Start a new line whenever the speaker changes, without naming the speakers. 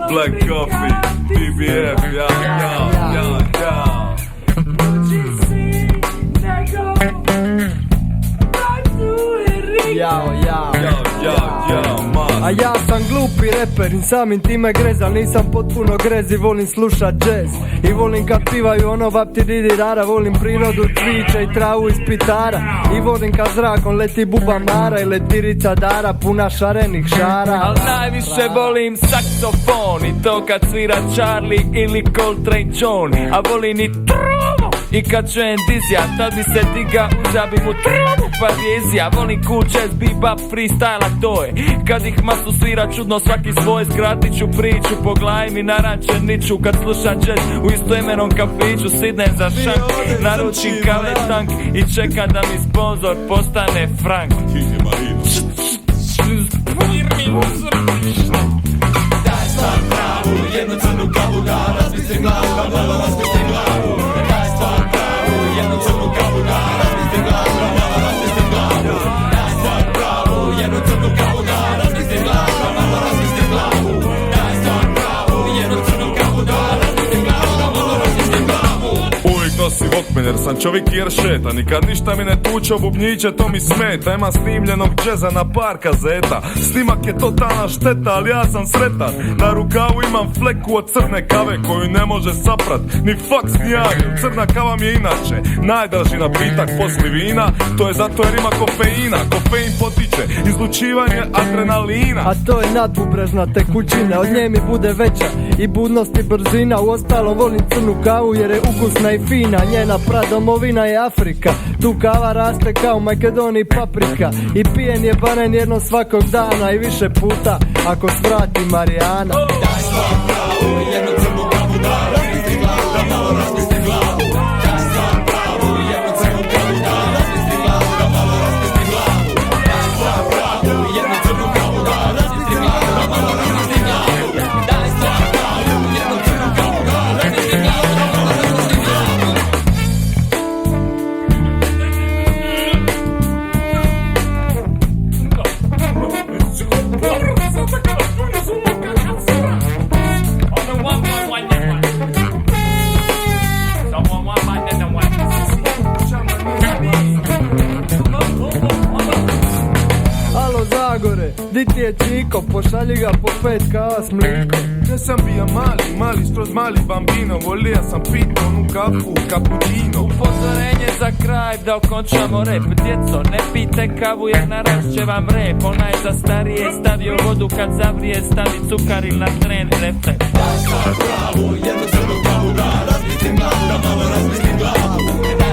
Black Coffee, BBF,
A ja sam glupi reper i samim time grezal, nisam potpuno grezi, volim slušat jazz i volim kad pivaju ono vapti didi rara, volim prirodu, cviće i travu iz pitara i volim kad zrakom leti buba mara i letirica dara puna šarenih šara.
Al najviše volim saksofon i to kad svira Charlie ili Coltrane John, a volim i trovo i kad čujem dizija, tad bi se diga uzabi mu trovu parizija. Volim cool jazz, bebop, freestyle, to je kad ih masu svira čudno svaki svoj. Skratit ću priču, po glavi mi narančeniću kad slušam jazz u istoimenom kafiću. Sidnem za šank, naručim kave tank i čekam da mi sponzor postane Frank.
Daj stvar pravu, jednu crnu kavu da razmislim glavu, da malo razmislim glavu. Daj stvar pravu, jednu crnu kavu da razmislim glavu, da malo razmislim glavu. Daj stvar pravu, jednu crnu kavu da razmislim glavu, da malo razmislim glavu. Daj stvar pravu, jednu crnu kavu da razmislim glavu, da malo razmislim glavu.
Uvijek nosim Walkman jer sam čovjek jer šetan i kad ništa mi ne tuče u bubnjiće to mi smeta. Ima snimljenog džeza na par kazeta, snimak je totalna šteta ali ja sam sretan. Na rukavu imam fleku od crne kave koju ne može saprat ni faks ni jager. Crna kava mi je inače najdraži napitak posli vina, to je zato jer ima kofeina. Kofein potiče izlučivanje adrenalina,
a to je nadbubrežna tekućina, od nje mi bude veća i budnost i brzina. U ostalo volim crnu kavu jer je ukusna i fina, njena pradomovina je Afrika. Tu kava raste kao Makedoniji paprika i pijen je barem jednom svakog dana i više puta ako svrati Marijana.
Daj stvar pravu, jednu crnu kavu da razmislim glavu, da malo razmislim glavu. Daj stvar pravu, jednu crnu kavu da razmislim glavu, da malo razmislim glavu. Daj stvar pravu, jednu crnu kavu da razmislim glavu, da malo razmislim glavu. Daj stvar pravu, jednu crnu kavu da razmislim glavu, da malo razmislim glavu.
Alo Zagore, di ti je Čiko, pošalji ga po 5 kava s mlikom.
ja sam bija mali, skroz mali bambino, volija sam pit onu kafu, cappuccino.
Upozorenje za kraj da okončamo rep. Djeco, ne pijte kavu jer narašće vam rep. Ona je za starije, stavio vodu kad zavrije, stavi cukar ili na tren refre.
Daj stvar pravu, jednu crnu kavu da razmislim glavu, da malo razmislim glavu.